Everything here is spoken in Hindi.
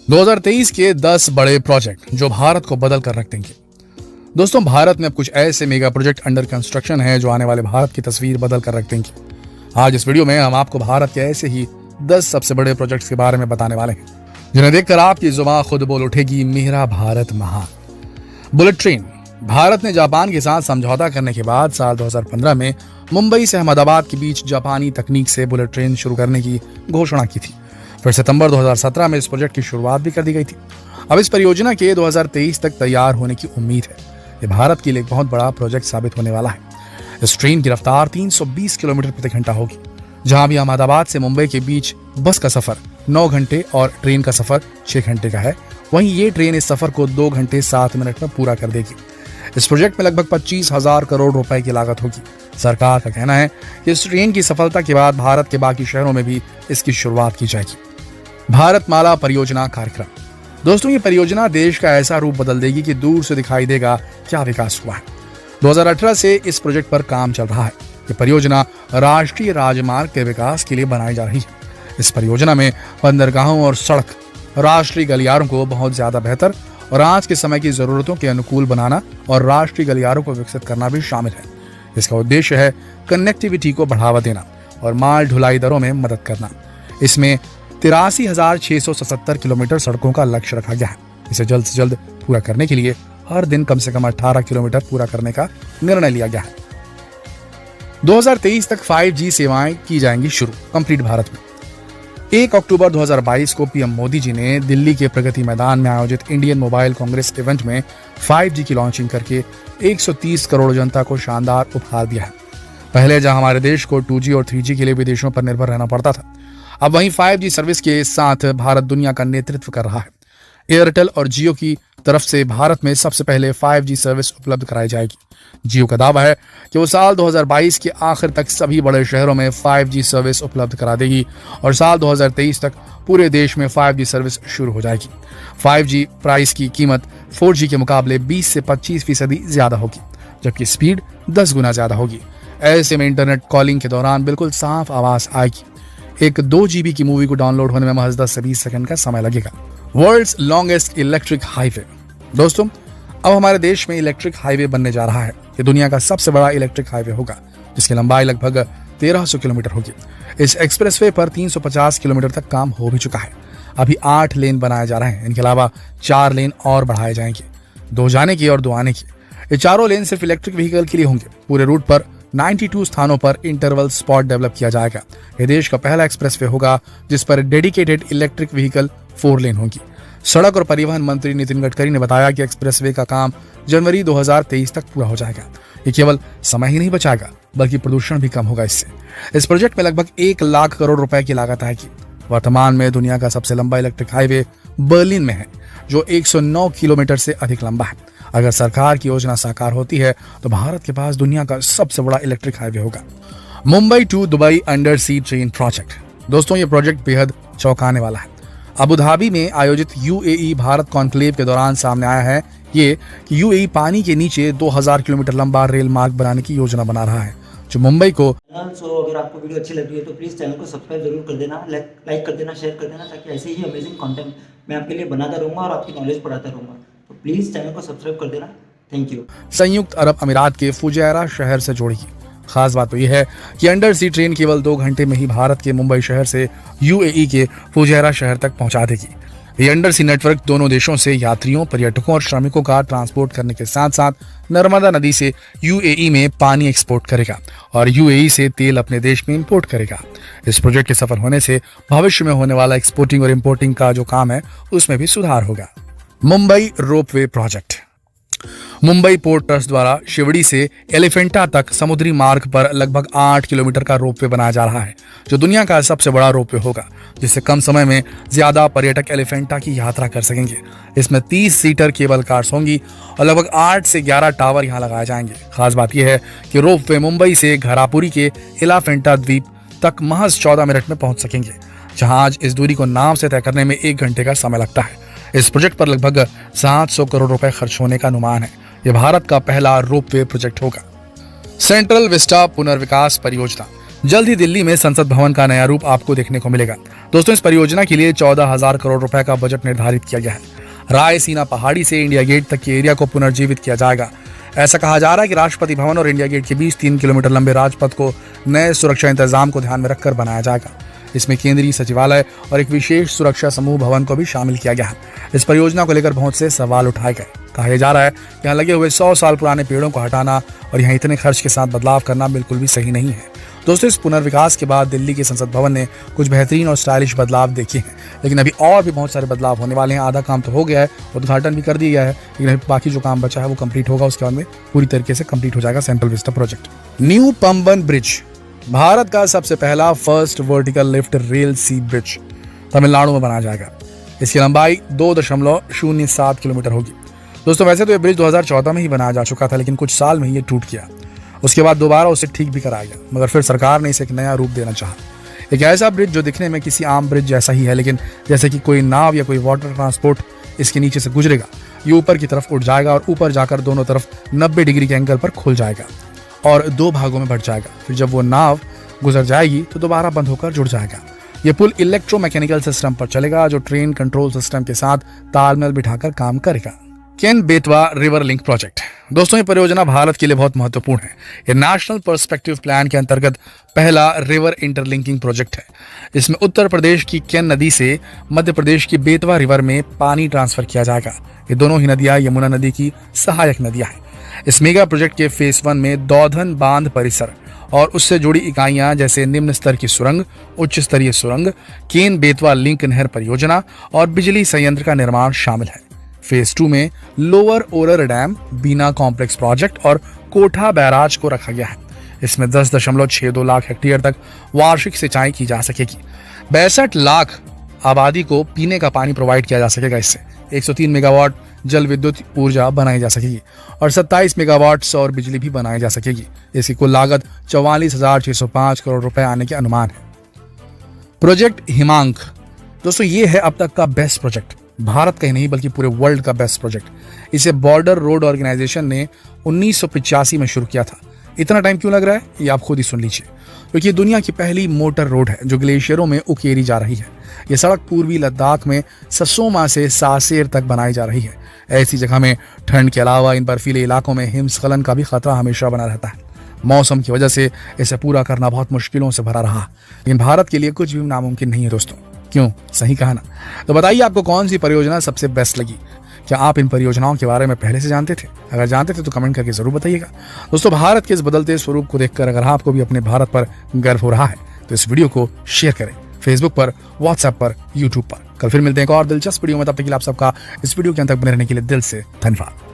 2023 के 10 बड़े प्रोजेक्ट जो भारत को बदल कर रख देंगे। दोस्तों, भारत में अब कुछ ऐसे मेगा प्रोजेक्ट अंडर कंस्ट्रक्शन है जो आने वाले भारत की तस्वीर बदल कर रख देंगे। आज इस वीडियो में हम आपको भारत के ऐसे ही 10 सबसे बड़े प्रोजेक्ट्स के बारे में बताने वाले हैं जिन्हें देखकर आपकी जुबान खुद बोल उठेगी, मेरा भारत महान। Bullet train. भारत ने जापान के साथ समझौता करने के बाद साल 2015 में मुंबई से अहमदाबाद के बीच जापानी तकनीक से बुलेट ट्रेन शुरू करने की घोषणा की थी। फिर सितंबर 2017 में इस प्रोजेक्ट की शुरुआत भी कर दी गई थी। अब इस परियोजना के 2023 तक तैयार होने की उम्मीद है। ये भारत के लिए एक बहुत बड़ा प्रोजेक्ट साबित होने वाला है। इस ट्रेन की रफ्तार 320 किलोमीटर प्रति घंटा होगी। जहां भी अहमदाबाद से मुंबई के बीच बस का सफर 9 घंटे और ट्रेन का सफर 6 घंटे का है, वहीं ये ट्रेन इस सफर को 2 घंटे 7 मिनट में पूरा कर देगी। इस प्रोजेक्ट में लगभग 25,000 करोड़ रुपए की लागत होगी। सरकार का कहना है कि इस ट्रेन की सफलता के बाद भारत के बाकी शहरों में भी इसकी शुरुआत की जाएगी। भारतमाला परियोजना कार्यक्रम। दोस्तों, ये परियोजना देश का ऐसा रूप बदल देगी कि दूर से दिखाई देगा क्या विकास हुआ है। 2018 से इस प्रोजेक्ट पर काम चल रहा है। ये परियोजना राष्ट्रीय राजमार्ग के विकास के लिए बनाई जा रही है। इस परियोजना में बंदरगाहों और सड़क, राष्ट्रीय गलियारों को बहुत ज्यादा बेहतर और आज के समय की जरूरतों के अनुकूल बनाना और राष्ट्रीय गलियारों को विकसित करना भी शामिल है। इसका उद्देश्य है कनेक्टिविटी को बढ़ावा देना और माल ढुलाई दरों में मदद करना। इसमें 83,677 किलोमीटर सड़कों का लक्ष्य रखा गया है। इसे जल्द से जल्द पूरा करने के लिए हर दिन कम से कम 18 किलोमीटर पूरा करने का निर्णय लिया गया है। 2023 तक 5G सेवाएं की जाएंगी शुरू कंप्लीट भारत में। 1 अक्टूबर 2022 को पीएम मोदी जी ने दिल्ली के प्रगति मैदान में आयोजित इंडियन मोबाइल कांग्रेस इवेंट में 5G की लॉन्चिंग करके 130 करोड़ जनता को शानदार उपहार दिया है। पहले जहां हमारे देश को 2G और 3G के लिए विदेशों पर निर्भर रहना पड़ता था, अब वहीं 5G सर्विस के साथ भारत दुनिया का नेतृत्व कर रहा है। एयरटेल और जियो की तरफ से भारत में सबसे पहले 5G सर्विस उपलब्ध कराई जाएगी। जियो का दावा है कि वो साल 2022 के आखिर तक सभी बड़े शहरों में 5G सर्विस उपलब्ध करा देगी और साल 2023 तक पूरे देश में 5G सर्विस शुरू हो जाएगी। 5G प्राइस की कीमत 4G के मुकाबले 20 से 25% ज्यादा होगी, जबकि स्पीड 10 गुना ज्यादा होगी। ऐसे में इंटरनेट कॉलिंग के दौरान बिल्कुल साफ आवाज आएगी। एक 2 GB की मूवी को डाउनलोड होने में महज 10 से 20 सेकंड का समय लगेगा। World's longest electric highway. दोस्तों, अब हमारे देश में इलेक्ट्रिक हाईवे बनने जा रहा है। ये दुनिया का सबसे बड़ा इलेक्ट्रिक हाईवे होगा, जिसकी लंबाई लगभग 1300 किलोमीटर होगी। इस एक्सप्रेसवे पर 350 किलोमीटर तक काम हो भी चुका है। अभी 8 लेन बनाए जा रहे हैं। इनके अलावा 4 लेन और बढ़ाए जाएंगे, 2 जाने की और 2 आने की। ये चारों लेन सिर्फ इलेक्ट्रिक व्हीकल के लिए होंगे। पूरे रूट पर 92 स्थानों पर इंटरवल स्पॉट डेवलप किया जाएगा। यह देश का पहला एक्सप्रेसवे होगा जिस पर डेडिकेटेड इलेक्ट्रिक व्हीकल 4 लेन होगी। सड़क और परिवहन मंत्री नितिन गडकरी ने बताया कि एक्सप्रेसवे का काम जनवरी 2023 तक पूरा हो जाएगा। ये केवल समय ही नहीं बचाएगा, बल्कि प्रदूषण भी कम होगा इससे। इस प्रोजेक्ट में लगभग 1 लाख करोड़ रुपए की लागत आएगी। वर्तमान में दुनिया का सबसे लंबा इलेक्ट्रिक हाईवे बर्लिन में है, जो 109 किलोमीटर से अधिक लंबा है। अगर सरकार की योजना साकार होती है तो भारत के पास दुनिया का सबसे बड़ा इलेक्ट्रिक हाईवे होगा। Mumbai to Dubai undersea train project. दोस्तों, ये प्रोजेक्ट बेहद चौंकाने वाला है। अबू धाबी में आयोजित UAE भारत कॉन्क्लेव के दौरान सामने आया है ये कि UAE पानी के नीचे 2000 किलोमीटर लंबा रेल मार्ग बनाने की योजना बना रहा है, जो मुंबई को अगर आपको वीडियो अच्छी लगी है तो प्लीज़ चैनल को सब्सक्राइब जरूर कर देना, लाइक कर देना, शेयर कर देना, ताकि ऐसे ही अमेजिंग कंटेंट मैं आपके लिए बनाता रहूँगा और आपकी नॉलेज बढ़ाता रहूँगा। तो प्लीज़ चैनल को सब्सक्राइब कर देना। Thank you. संयुक्त अरब अमीरात के फुजैरा शहर से जोड़ेगी। खास बात तो यह है कि अंडर सी ट्रेन केवल 2 घंटे में ही भारत के मुंबई शहर से UAE के फुजैरा शहर तक पहुंचा देगी। ये अंडर सी नेटवर्क दोनों देशों से यात्रियों, पर्यटकों और श्रमिकों का ट्रांसपोर्ट करने के साथ साथ नर्मदा नदी से UAE में पानी एक्सपोर्ट करेगा और UAE से तेल अपने देश में इंपोर्ट करेगा। इस प्रोजेक्ट के सफल होने से भविष्य में होने वाला एक्सपोर्टिंग और इंपोर्टिंग का जो काम है उसमें भी सुधार होगा। Mumbai ropeway project. Mumbai port trust द्वारा शिवड़ी से एलिफेंटा तक समुद्री मार्ग पर लगभग 8 किलोमीटर का रोपवे बनाया जा रहा है, जो दुनिया का सबसे बड़ा रोपवे होगा, जिससे कम समय में ज्यादा पर्यटक एलिफेंटा की यात्रा कर सकेंगे। इसमें 30 सीटर केबल कार्स होंगी और लगभग 8 से 11 टावर यहाँ लगाए जाएंगे। खास बात यह है कि रोपवे मुंबई से घरापुरी के एलिफेंटा द्वीप तक महज 14 मिनट में पहुंच सकेंगे, जहां आज इस दूरी को नाव से तय करने में 1 घंटे का समय लगता है। इस प्रोजेक्ट पर लगभग 700 करोड़ रुपए खर्च होने का अनुमान है। यह भारत का पहला रोपवे प्रोजेक्ट होगा। सेंट्रल विस्टा पुनर्विकास परियोजना। जल्द ही दिल्ली में संसद भवन का नया रूप आपको देखने को मिलेगा। दोस्तों, इस परियोजना के लिए 14,000 करोड़ रुपए का बजट निर्धारित किया गया है। रायसीना पहाड़ी से इंडिया गेट तक के एरिया को पुनर्जीवित किया जाएगा। ऐसा कहा जा रहा है कि राष्ट्रपति भवन और इंडिया गेट के बीच 3 किलोमीटर लंबे राजपथ को नए सुरक्षा इंतजाम को ध्यान में रखकर बनाया जाएगा। इसमें केंद्रीय सचिवालय और एक विशेष सुरक्षा समूह भवन को भी शामिल किया गया है। इस परियोजना को लेकर बहुत से सवाल उठाए गए। कहा जा रहा है कि यहाँ लगे हुए 100 साल पुराने पेड़ों को हटाना और यहाँ इतने खर्च के साथ बदलाव करना बिल्कुल भी सही नहीं है। दोस्तों, इस पुनर्विकास के बाद दिल्ली के संसद भवन ने कुछ बेहतरीन और स्टाइलिश बदलाव देखे हैं, लेकिन अभी और भी बहुत सारे बदलाव होने वाले हैं। आधा काम तो हो गया है, उद्घाटन भी कर दिया गया है, लेकिन बाकी जो काम बचा है वो कंप्लीट होगा। उसके बाद में पूरी तरीके से कंप्लीट हो जाएगा central Vista project. New Pamban bridge, Bharat का सबसे पहला फर्स्ट वर्टिकल लिफ्ट रेल सी ब्रिज तमिलनाडु में बनाया जाएगा। इसकी लंबाई 2.07 किलोमीटर होगी। दोस्तों, वैसे तो ये ब्रिज 2014 में ही बनाया जा चुका था, लेकिन कुछ साल में ही ये टूट गया। उसके बाद दोबारा उसे ठीक भी कराया गया, मगर फिर सरकार ने इसे एक नया रूप देना चाहा। एक ऐसा ब्रिज जो दिखने में किसी आम ब्रिज जैसा ही है, लेकिन जैसे कि कोई नाव या कोई वाटर ट्रांसपोर्ट इसके नीचे से गुजरेगा, ये ऊपर की तरफ उठ जाएगा और ऊपर जाकर दोनों तरफ 90 डिग्री के एंगल पर खुल जाएगा और 2 भागों में बढ़ जाएगा। फिर जब वो नाव गुजर जाएगी तो दोबारा बंद होकर जुड़ जाएगा। ये पुल इलेक्ट्रोमैकेनिकल सिस्टम पर चलेगा, जो ट्रेन कंट्रोल सिस्टम के साथ तालमेल बिठाकर काम करेगा। Ken Betwa river link project, दोस्तों ये परियोजना भारत के लिए बहुत महत्वपूर्ण है। ये नेशनल पर्सपेक्टिव प्लान के अंतर्गत पहला रिवर इंटरलिंकिंग प्रोजेक्ट है। इसमें उत्तर प्रदेश की केन नदी से मध्य प्रदेश की बेतवा रिवर में पानी ट्रांसफर किया जाएगा। ये दोनों ही नदियां यमुना नदी की सहायक नदियां हैं। इस मेगा प्रोजेक्ट के फेज 1 में दौधन बांध परिसर और उससे जुड़ी इकाइयां जैसे निम्न स्तर की सुरंग, उच्च स्तरीय सुरंग, केन बेतवा लिंक नहर परियोजना और बिजली संयंत्र का निर्माण शामिल है। फेज 2 में लोअर ओरर डैम, बीना कॉम्प्लेक्स प्रोजेक्ट और कोठा बैराज को रखा गया है। इसमें 10.62 लाख हेक्टेयर तक वार्षिक सिंचाई की जा सकेगी। 62 लाख आबादी को पीने का पानी प्रोवाइड किया जा सकेगा। इससे 103 मेगावाट जल विद्युत ऊर्जा बनाई जा सकेगी और 27 मेगावाट सौर बिजली भी बनाई जा सकेगी। इसकी कुल लागत 44,605 करोड़ रुपए आने के अनुमान है। प्रोजेक्ट हिमांक, दोस्तों ये है अब तक का बेस्ट प्रोजेक्ट, भारत का ही नहीं बल्कि पूरे वर्ल्ड का बेस्ट प्रोजेक्ट। इसे बॉर्डर रोड ऑर्गेनाइजेशन ने 1985 में शुरू किया था। इतना टाइम क्यों लग रहा है ये आप खुद ही सुन लीजिए, क्योंकि ये दुनिया की पहली मोटर रोड है जो ग्लेशियरों में उकेरी जा रही है। ये सड़क पूर्वी लद्दाख में ससोमा से सासेर तक बनाई जा रही है। ऐसी जगह में ठंड के अलावा इन बर्फीले इलाकों में हिमस्खलन का भी खतरा हमेशा बना रहता है। मौसम की वजह से इसे पूरा करना बहुत मुश्किलों से भरा रहा, लेकिन भारत के लिए कुछ भी नामुमकिन नहीं है दोस्तों। क्यों? सही कहा ना। तो बताइए आपको कौन सी परियोजना सबसे बेस्ट लगी। क्या आप इन परियोजनाओं के बारे में पहले से जानते थे? अगर जानते थे तो कमेंट करके जरूर बताइएगा। दोस्तों, भारत के इस बदलते स्वरूप को देखकर अगर आपको भी अपने भारत पर गर्व हो रहा है तो इस वीडियो को शेयर करें, फेसबुक पर, व्हाट्सएप पर, यूट्यूब पर। कल फिर मिलते हैं एक और दिलचस्प वीडियो में। तब तक के लिए आप सबका इस वीडियो के अंत तक बने रहने के लिए दिल से धन्यवाद।